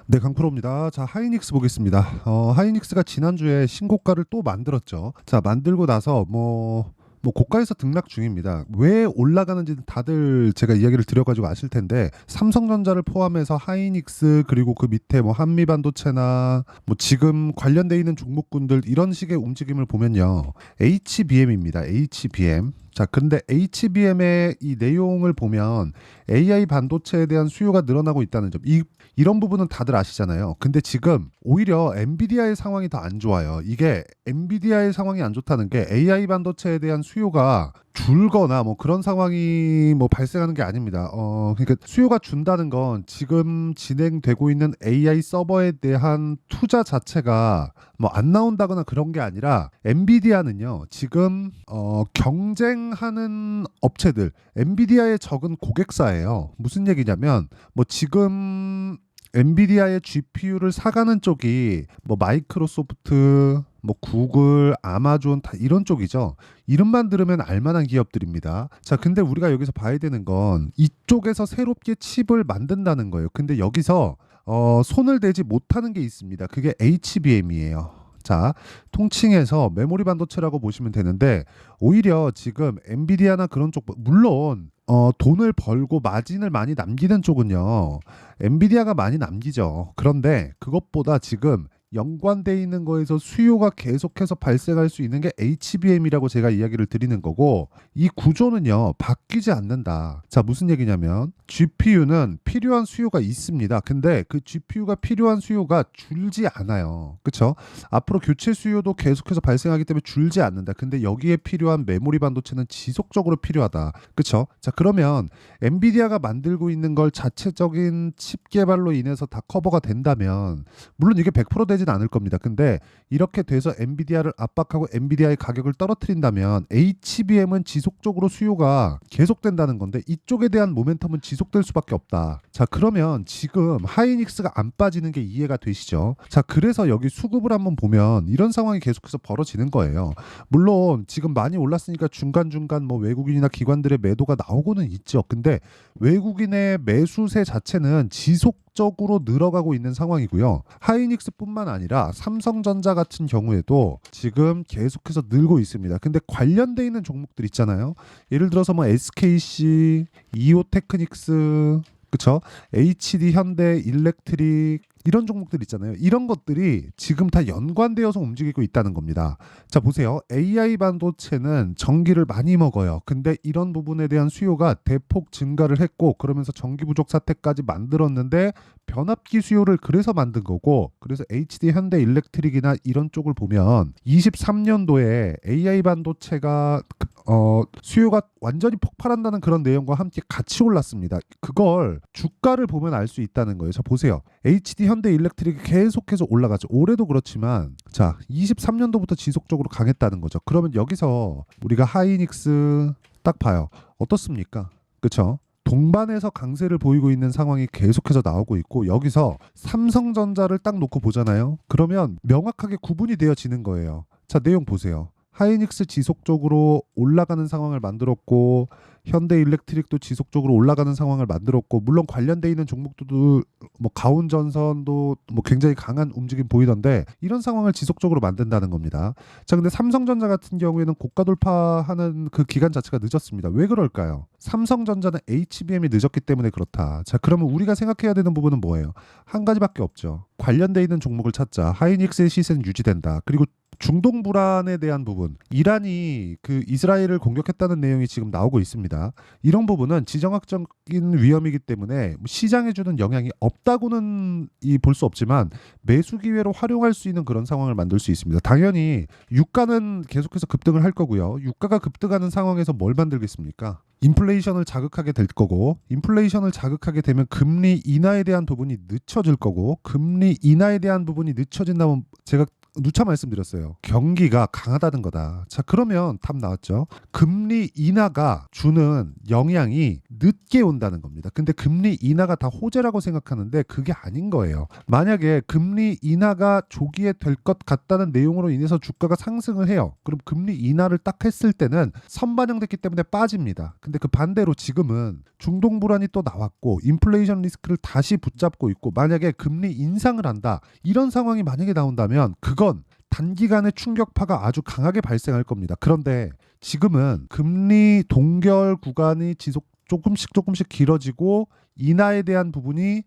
네, 강프로입니다. 자, 하이닉스 보겠습니다. 하이닉스가 지난주에 신고가를 또 만들었죠. 자, 만들고 나서 고가에서 등락 중입니다. 왜 올라가는지는 다들 제가 이야기를 드려가지고 아실 텐데, 삼성전자를 포함해서 하이닉스, 그리고 그 밑에 한미반도체나 지금 관련돼 있는 종목군들 이런 식의 움직임을 보면요. HBM입니다. HBM. 자, 근데 HBM의 이 내용을 보면 AI 반도체에 대한 수요가 늘어나고 있다는 점. 이런 부분은 다들 아시잖아요. 근데 지금 오히려 엔비디아의 상황이 더 안 좋아요. 이게 엔비디아의 상황이 안 좋다는 게 AI 반도체에 대한 수요가 줄거나 그런 상황이 발생하는 게 아닙니다. 그러니까 수요가 준다는 건 지금 진행되고 있는 AI 서버에 대한 투자 자체가 안 나온다거나 그런 게 아니라 엔비디아는요 지금 경쟁하는 업체들 엔비디아의 적은 고객사예요. 무슨 얘기냐면 지금 엔비디아의 GPU를 사가는 쪽이 마이크로소프트, 구글, 아마존 다 이런 쪽이죠. 이름만 들으면 알만한 기업들입니다. 자, 근데 우리가 여기서 봐야 되는 건 이쪽에서 새롭게 칩을 만든다는 거예요. 근데 여기서 손을 대지 못하는 게 있습니다. 그게 HBM이에요. 자, 통칭해서 메모리 반도체라고 보시면 되는데 오히려 지금 엔비디아나 그런 쪽 물론 돈을 벌고 마진을 많이 남기는 쪽은요. 엔비디아가 많이 남기죠. 그런데 그것보다 지금 연관돼 있는 거에서 수요가 계속해서 발생할 수 있는 게 HBM이라고 제가 이야기를 드리는 거고 이 구조는요 바뀌지 않는다. 자, 무슨 얘기냐면 GPU는 필요한 수요가 있습니다. 근데 그 GPU가 필요한 수요가 줄지 않아요. 그렇죠? 앞으로 교체 수요도 계속해서 발생하기 때문에 줄지 않는다. 근데 여기에 필요한 메모리 반도체는 지속적으로 필요하다. 그렇죠? 자, 그러면 엔비디아가 만들고 있는 걸 자체적인 칩 개발로 인해서 다 커버가 된다면 물론 이게 100% 되진 않을 겁니다. 근데 이렇게 돼서 엔비디아를 압박하고 엔비디아의 가격을 떨어뜨린다면 HBM은 지속적으로 수요가 계속된다는 건데 이쪽에 대한 모멘텀은 지속될 수밖에 없다. 자, 그러면 지금 하이닉스가 안 빠지는 게 이해가 되시죠? 자, 그래서 여기 수급을 한번 보면 이런 상황이 계속해서 벌어지는 거예요. 물론 지금 많이 올랐으니까 중간중간 외국인이나 기관들의 매도가 나오고는 있죠. 근데 외국인의 매수세 자체는 지속적으로 늘어가고 있는 상황이고요. 하이닉스뿐만 아니라 삼성전자 같은 경우에도 지금 계속해서 늘고 있습니다. 근데 관련돼 있는 종목들 있잖아요. 예를 들어서 SKC, 이오테크닉스, 그쵸? HD 현대 일렉트릭 이런 종목들 있잖아요. 이런 것들이 지금 다 연관되어서 움직이고 있다는 겁니다. 자, 보세요. AI 반도체는 전기를 많이 먹어요. 근데 이런 부분에 대한 수요가 대폭 증가를 했고 그러면서 전기 부족 사태까지 만들었는데 변압기 수요를 그래서 만든 거고 그래서 HD 현대 일렉트릭이나 이런 쪽을 보면 23년도에 AI 반도체가 수요가 완전히 폭발한다는 그런 내용과 함께 같이 올랐습니다. 그걸 주가를 보면 알 수 있다는 거예요. 자, 보세요. HD 현대 일렉트릭이 계속해서 올라가죠. 올해도 그렇지만 자, 23년도부터 지속적으로 강했다는 거죠. 그러면 여기서 우리가 하이닉스 딱 봐요. 어떻습니까? 그렇죠? 동반해서 강세를 보이고 있는 상황이 계속해서 나오고 있고 여기서 삼성전자를 딱 놓고 보잖아요. 그러면 명확하게 구분이 되어지는 거예요. 자, 내용 보세요. 하이닉스 지속적으로 올라가는 상황을 만들었고 현대 일렉트릭도 지속적으로 올라가는 상황을 만들었고 물론 관련돼 있는 종목들도 가온전선도 굉장히 강한 움직임 보이던데 이런 상황을 지속적으로 만든다는 겁니다. 자, 근데 삼성전자 같은 경우에는 고가 돌파하는 그 기간 자체가 늦었습니다. 왜 그럴까요? 삼성전자는 HBM이 늦었기 때문에 그렇다. 자, 그러면 우리가 생각해야 되는 부분은 뭐예요? 한 가지밖에 없죠. 관련돼 있는 종목을 찾자. 하이닉스의 시세는 유지된다. 그리고 중동 불안에 대한 부분, 이란이 그 이스라엘을 공격했다는 내용이 지금 나오고 있습니다. 이런 부분은 지정학적인 위험이기 때문에 시장에 주는 영향이 없다고는 볼 수 없지만 매수 기회로 활용할 수 있는 그런 상황을 만들 수 있습니다. 당연히 유가는 계속해서 급등을 할 거고요. 유가가 급등하는 상황에서 뭘 만들겠습니까? 인플레이션을 자극하게 될 거고 인플레이션을 자극하게 되면 금리 인하에 대한 부분이 늦춰질 거고 금리 인하에 대한 부분이 늦춰진다면 제가 누차 말씀드렸어요. 경기가 강하다는 거다. 자, 그러면 답 나왔죠. 금리 인하가 주는 영향이 늦게 온다는 겁니다. 근데 금리 인하가 다 호재라고 생각하는데 그게 아닌 거예요. 만약에 금리 인하가 조기에 될 것 같다는 내용으로 인해서 주가가 상승을 해요. 그럼 금리 인하를 딱 했을 때는 선반영됐기 때문에 빠집니다. 근데 그 반대로 지금은 중동 불안이 또 나왔고 인플레이션 리스크를 다시 붙잡고 있고 만약에 금리 인상을 한다. 이런 상황이 만약에 나온다면 그건 단기간에 충격파가 아주 강하게 발생할 겁니다. 그런데 지금은 금리 동결 구간이 조금씩 길어지고 인하에 대한 부분이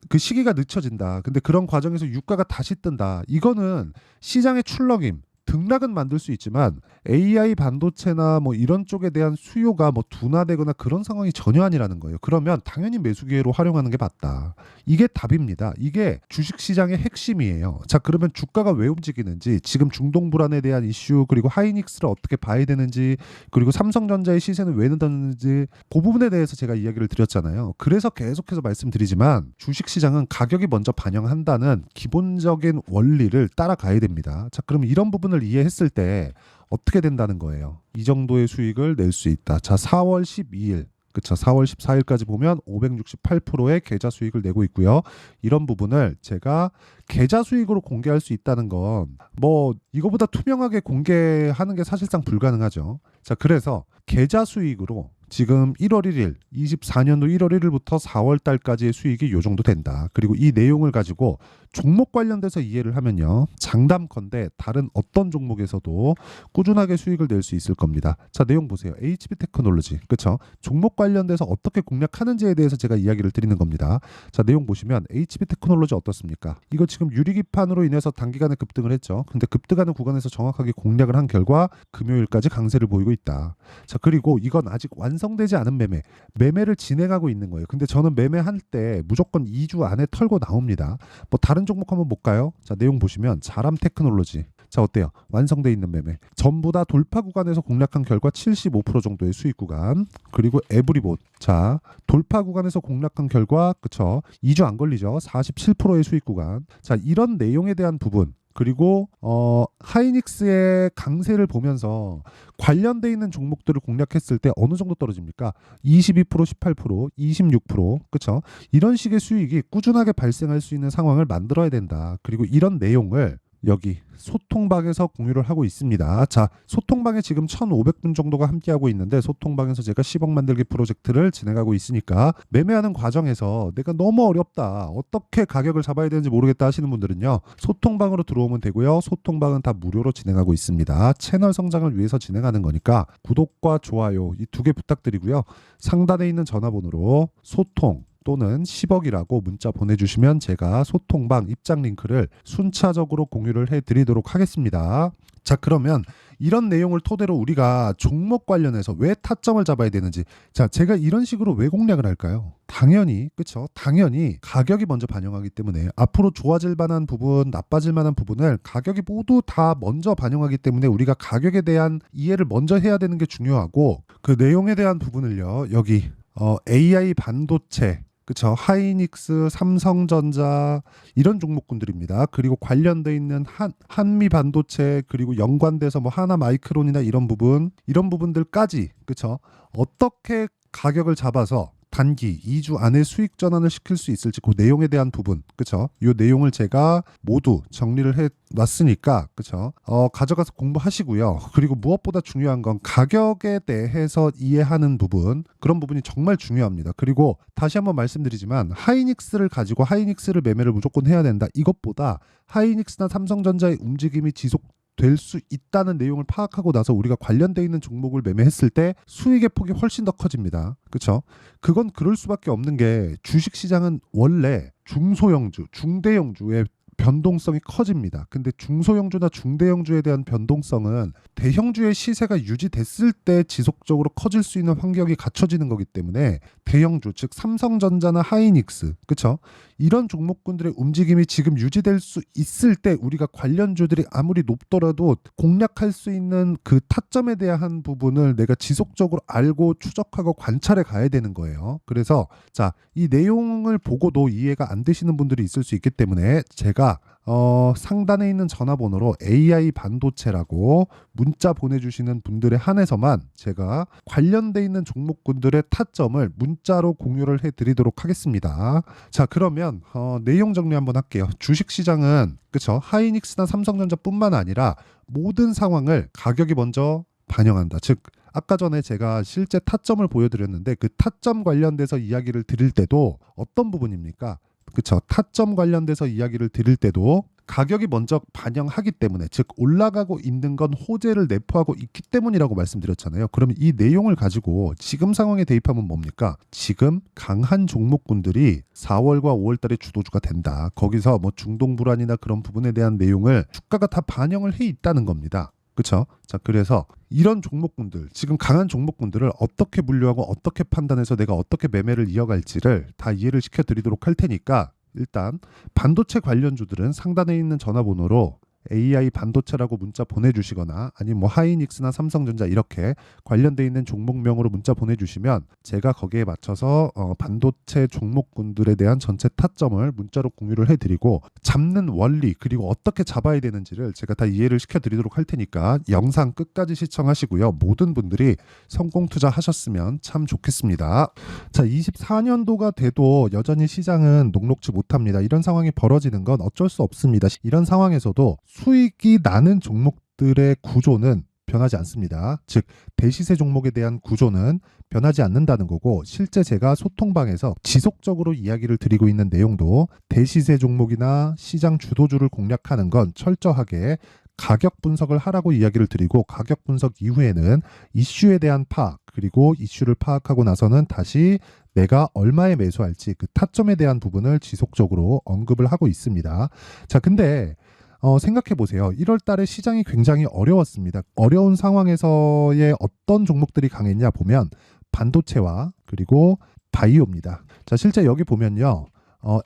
그 시기가 늦춰진다. 근데 그런 과정에서 유가가 다시 뜬다. 이거는 시장의 출렁임 등락은 만들 수 있지만 AI 반도체나 뭐 이런 쪽에 대한 수요가 뭐 둔화되거나 그런 상황이 전혀 아니라는 거예요. 그러면 당연히 매수 기회로 활용하는 게 맞다. 이게 답입니다. 이게 주식시장의 핵심이에요. 자, 그러면 주가가 왜 움직이는지, 지금 중동 불안에 대한 이슈, 그리고 하이닉스를 어떻게 봐야 되는지, 그리고 삼성전자의 시세는 왜 늦었는지 그 부분에 대해서 제가 이야기를 드렸잖아요. 그래서 계속해서 말씀드리지만 주식시장은 가격이 먼저 반영한다는 기본적인 원리를 따라가야 됩니다. 자, 그럼 이런 부분을 이해했을 때 어떻게 된다는 거예요. 이 정도의 수익을 낼 수 있다. 자, 4월 12일 그쵸. 4월 14일까지 보면 568%의 계좌 수익을 내고 있고요. 이런 부분을 제가 계좌 수익으로 공개할 수 있다는 건 뭐 이거보다 투명하게 공개하는 게 사실상 불가능하죠. 자, 그래서 계좌 수익으로 지금 1월 1일, 24년도 1월 1일부터 4월 달까지의 수익이 요 정도 된다. 그리고 이 내용을 가지고 종목 관련돼서 이해를 하면요. 장담컨대 다른 어떤 종목에서도 꾸준하게 수익을 낼 수 있을 겁니다. 자, 내용 보세요. HB 테크놀로지. 그쵸? 종목 관련돼서 어떻게 공략하는지에 대해서 제가 이야기를 드리는 겁니다. 자, 내용 보시면 HB 테크놀로지 어떻습니까? 이거 지금 유리기판으로 인해서 단기간에 급등을 했죠. 근데 급등하는 구간에서 정확하게 공략을 한 결과 금요일까지 강세를 보이고 있다. 자, 그리고 이건 아직 완성되지 않은 매매를 진행하고 있는 거예요. 근데 저는 매매할 때 무조건 2주 안에 털고 나옵니다. 뭐 다른 종목 한번 볼까요? 자, 내용 보시면 자람 테크놀로지. 자, 어때요? 완성돼 있는 매매. 전부 다 돌파 구간에서 공략한 결과 75% 정도의 수익 구간. 그리고 에브리봇. 자, 돌파 구간에서 공략한 결과 그쵸? 2주 안 걸리죠? 47%의 수익 구간. 자, 이런 내용에 대한 부분. 그리고 하이닉스의 강세를 보면서 관련돼 있는 종목들을 공략했을 때 어느 정도 떨어집니까? 22%, 18%, 26%, 그렇죠? 이런 식의 수익이 꾸준하게 발생할 수 있는 상황을 만들어야 된다. 그리고 이런 내용을 여기 소통방에서 공유를 하고 있습니다. 자, 소통방에 지금 1,500분 정도가 함께하고 있는데 소통방에서 제가 10억 만들기 프로젝트를 진행하고 있으니까 매매하는 과정에서 내가 너무 어렵다, 어떻게 가격을 잡아야 되는지 모르겠다 하시는 분들은요. 소통방으로 들어오면 되고요. 소통방은 다 무료로 진행하고 있습니다. 채널 성장을 위해서 진행하는 거니까 구독과 좋아요 이 두 개 부탁드리고요. 상단에 있는 전화번호로 소통 또는 10억이라고 문자 보내주시면 제가 소통방 입장 링크를 순차적으로 공유를 해드리도록 하겠습니다. 자, 그러면 이런 내용을 토대로 우리가 종목 관련해서 왜 타점을 잡아야 되는지, 자, 제가 이런 식으로 왜 공략을 할까요? 당연히 그쵸? 당연히 가격이 먼저 반영하기 때문에 앞으로 좋아질 만한 부분, 나빠질 만한 부분을 가격이 모두 다 먼저 반영하기 때문에 우리가 가격에 대한 이해를 먼저 해야 되는 게 중요하고, 그 내용에 대한 부분을요. 여기 AI 반도체, 그쵸? 하이닉스, 삼성전자 이런 종목군들입니다. 그리고 관련돼 있는 한미 반도체, 그리고 연관돼서 뭐 하나 마이크론이나 이런 부분들까지, 그쵸? 어떻게 가격을 잡아서 단기 2주 안에 수익 전환을 시킬 수 있을지 그 내용에 대한 부분, 그쵸? 이 내용을 제가 모두 정리를 해 놨으니까, 그쵸? 가져가서 공부하시고요. 그리고 무엇보다 중요한 건 가격에 대해서 이해하는 부분, 그런 부분이 정말 중요합니다. 그리고 다시 한번 말씀드리지만 하이닉스를 가지고 하이닉스를 매매를 무조건 해야 된다, 이것보다 하이닉스나 삼성전자의 움직임이 될 수 있다는 내용을 파악하고 나서 우리가 관련돼 있는 종목을 매매했을 때 수익의 폭이 훨씬 더 커집니다. 그렇죠? 그건 그럴 수밖에 없는 게 주식시장은 원래 중소형주, 중대형주의 변동성이 커집니다. 근데 중소형주나 중대형주에 대한 변동성은 대형주의 시세가 유지됐을 때 지속적으로 커질 수 있는 환경이 갖춰지는 거기 때문에 대형주, 즉 삼성전자나 하이닉스, 그쵸? 이런 종목군들의 움직임이 지금 유지될 수 있을 때 우리가 관련주들이 아무리 높더라도 공략할 수 있는 그 타점에 대한 부분을 내가 지속적으로 알고 추적하고 관찰해 가야 되는 거예요. 그래서 자, 이 내용을 보고도 이해가 안 되시는 분들이 있을 수 있기 때문에 제가 상단에 있는 전화번호로 AI 반도체라고 문자 보내주시는 분들에 한해서만 제가 관련돼 있는 종목군들의 타점을 문자로 공유를 해드리도록 하겠습니다. 자, 그러면 내용 정리 한번 할게요. 주식시장은 그쵸, 하이닉스나 삼성전자뿐만 아니라 모든 상황을 가격이 먼저 반영한다. 즉 아까 전에 제가 실제 타점을 보여드렸는데 그 타점 관련돼서 이야기를 드릴 때도 어떤 부분입니까? 그쵸, 타점 관련돼서 이야기를 드릴 때도 가격이 먼저 반영하기 때문에, 즉 올라가고 있는 건 호재를 내포하고 있기 때문이라고 말씀드렸잖아요. 그러면 이 내용을 가지고 지금 상황에 대입하면 뭡니까? 지금 강한 종목군들이 4월과 5월 달에 주도주가 된다. 거기서 뭐 중동 불안이나 그런 부분에 대한 내용을 주가가 다 반영을 해 있다는 겁니다. 그렇죠? 자, 그래서 이런 종목군들, 지금 강한 종목군들을 어떻게 분류하고 어떻게 판단해서 내가 어떻게 매매를 이어갈지를 다 이해를 시켜드리도록 할 테니까, 일단 반도체 관련주들은 상단에 있는 전화번호로 AI 반도체라고 문자 보내주시거나 아니면 뭐 하이닉스나 삼성전자 이렇게 관련돼 있는 종목명으로 문자 보내주시면 제가 거기에 맞춰서 반도체 종목군들에 대한 전체 타점을 문자로 공유를 해드리고, 잡는 원리 그리고 어떻게 잡아야 되는지를 제가 다 이해를 시켜드리도록 할 테니까 영상 끝까지 시청하시고요. 모든 분들이 성공 투자하셨으면 참 좋겠습니다. 자, 24년도가 돼도 여전히 시장은 녹록지 못합니다. 이런 상황이 벌어지는 건 어쩔 수 없습니다. 이런 상황에서도 수익이 나는 종목들의 구조는 변하지 않습니다. 즉 대시세 종목에 대한 구조는 변하지 않는다는 거고, 실제 제가 소통방에서 지속적으로 이야기를 드리고 있는 내용도 대시세 종목이나 시장 주도주를 공략하는 건 철저하게 가격 분석을 하라고 이야기를 드리고, 가격 분석 이후에는 이슈에 대한 파악, 그리고 이슈를 파악하고 나서는 다시 내가 얼마에 매수할지 그 타점에 대한 부분을 지속적으로 언급을 하고 있습니다. 자, 근데 생각해 보세요. 1월 달에 시장이 굉장히 어려웠습니다. 어려운 상황에서의 어떤 종목들이 강했냐 보면 반도체와 그리고 바이오입니다. 자, 실제 여기 보면요.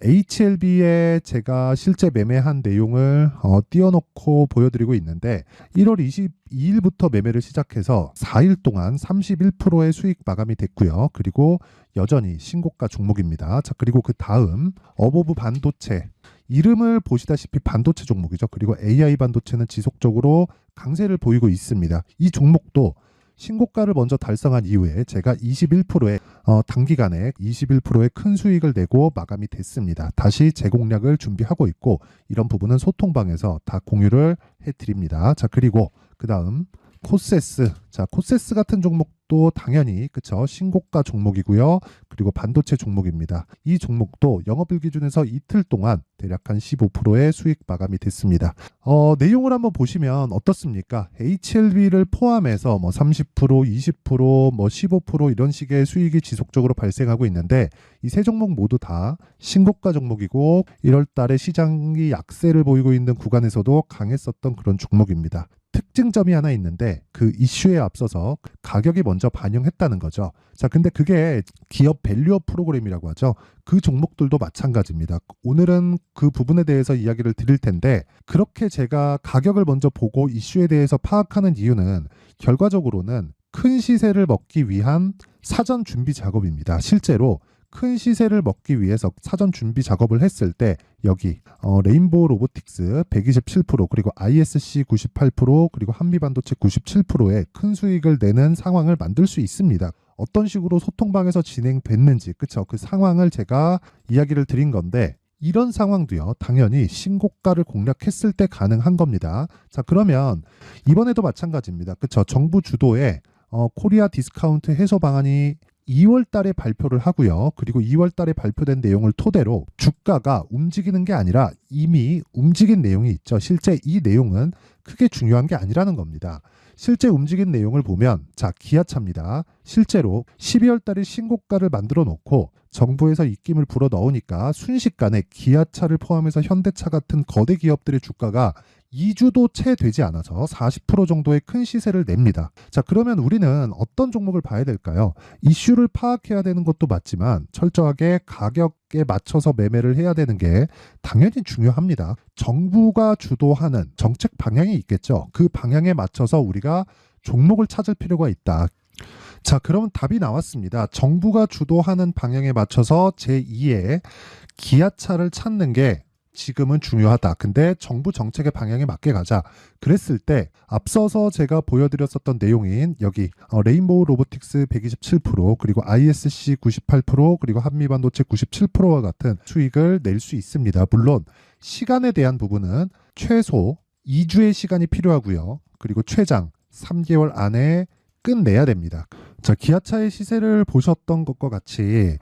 HLB에 제가 실제 매매한 내용을 띄워놓고 보여드리고 있는데, 1월 22일부터 매매를 시작해서 4일 동안 31%의 수익 마감이 됐고요. 그리고 여전히 신고가 종목입니다. 자, 그리고 그 다음 어보브 반도체, 이름을 보시다시피 반도체 종목이죠. 그리고 AI 반도체는 지속적으로 강세를 보이고 있습니다. 이 종목도 신고가를 먼저 달성한 이후에 제가 21%의 단기간에 21%의 큰 수익을 내고 마감이 됐습니다. 다시 재공략을 준비하고 있고, 이런 부분은 소통방에서 다 공유를 해드립니다. 자, 그리고 그 다음 코세스. 자, 코세스 같은 종목도 당연히 그쵸, 신고가 종목이고요. 그리고 반도체 종목입니다. 이 종목도 영업일 기준에서 이틀 동안 대략 한 15%의 수익 마감이 됐습니다. 내용을 한번 보시면 어떻습니까? HLB를 포함해서 뭐 30%, 20%, 뭐 15% 이런 식의 수익이 지속적으로 발생하고 있는데, 이 세 종목 모두 다 신고가 종목이고 1월 달에 시장이 약세를 보이고 있는 구간에서도 강했었던 그런 종목입니다. 특징점이 하나 있는데 그 이슈에 앞서서 가격이 먼저 반영했다는 거죠. 자, 근데 그게 기업 밸류업 프로그램이라고 하죠. 그 종목들도 마찬가지입니다. 오늘은 그 부분에 대해서 이야기를 드릴 텐데, 그렇게 제가 가격을 먼저 보고 이슈에 대해서 파악하는 이유는 결과적으로는 큰 시세를 먹기 위한 사전 준비 작업입니다. 실제로 큰 시세를 먹기 위해서 사전 준비 작업을 했을 때 여기 레인보우 로보틱스 127%, 그리고 ISC 98%, 그리고 한미반도체 97%의 큰 수익을 내는 상황을 만들 수 있습니다. 어떤 식으로 소통방에서 진행됐는지, 그쵸? 그 상황을 제가 이야기를 드린 건데, 이런 상황도요, 당연히 신고가를 공략했을 때 가능한 겁니다. 자, 그러면 이번에도 마찬가지입니다. 그쵸? 정부 주도의 코리아 디스카운트 해소 방안이 2월 달에 발표를 하고요. 그리고 2월 달에 발표된 내용을 토대로 주가가 움직이는 게 아니라 이미 움직인 내용이 있죠. 실제 이 내용은 크게 중요한 게 아니라는 겁니다. 실제 움직인 내용을 보면, 자, 기아차입니다. 실제로 12월 달에 신고가를 만들어 놓고 정부에서 입김을 불어 넣으니까 순식간에 기아차를 포함해서 현대차 같은 거대 기업들의 주가가 2주도 채 되지 않아서 40% 정도의 큰 시세를 냅니다. 자, 그러면 우리는 어떤 종목을 봐야 될까요? 이슈를 파악해야 되는 것도 맞지만 철저하게 가격에 맞춰서 매매를 해야 되는 게 당연히 중요합니다. 정부가 주도하는 정책 방향이 있겠죠. 그 방향에 맞춰서 우리가 종목을 찾을 필요가 있다. 자, 그러면 답이 나왔습니다. 정부가 주도하는 방향에 맞춰서 제2의 기아차를 찾는 게 지금은 중요하다. 근데 정부 정책의 방향에 맞게 가자. 그랬을 때 앞서서 제가 보여드렸었던 내용인 여기 레인보우 로보틱스 127% 그리고 ISC 98% 그리고 한미반도체 97%와 같은 수익을 낼 수 있습니다. 물론 시간에 대한 부분은 최소 2주의 시간이 필요하고요. 그리고 최장 3개월 안에 끝내야 됩니다. 자, 기아차의 시세를 보셨던 것과 같이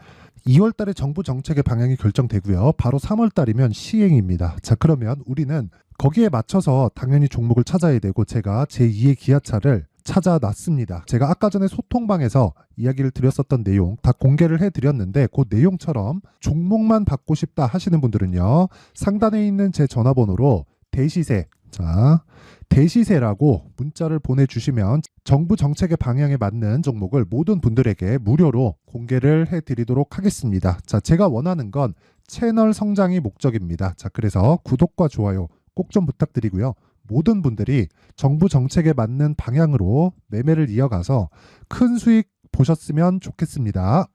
2월 달에 정부 정책의 방향이 결정되고요. 바로 3월 달이면 시행입니다. 자, 그러면 우리는 거기에 맞춰서 당연히 종목을 찾아야 되고 제가 제2의 기아차를 찾아놨습니다. 제가 아까 전에 소통방에서 이야기를 드렸었던 내용 다 공개를 해드렸는데 그 내용처럼 종목만 받고 싶다 하시는 분들은요. 상단에 있는 제 전화번호로 대시세, 자, 대시세라고 문자를 보내주시면 정부 정책의 방향에 맞는 종목을 모든 분들에게 무료로 공개를 해드리도록 하겠습니다. 자, 제가 원하는 건 채널 성장이 목적입니다. 자, 그래서 구독과 좋아요 꼭 좀 부탁드리고요. 모든 분들이 정부 정책에 맞는 방향으로 매매를 이어가서 큰 수익 보셨으면 좋겠습니다.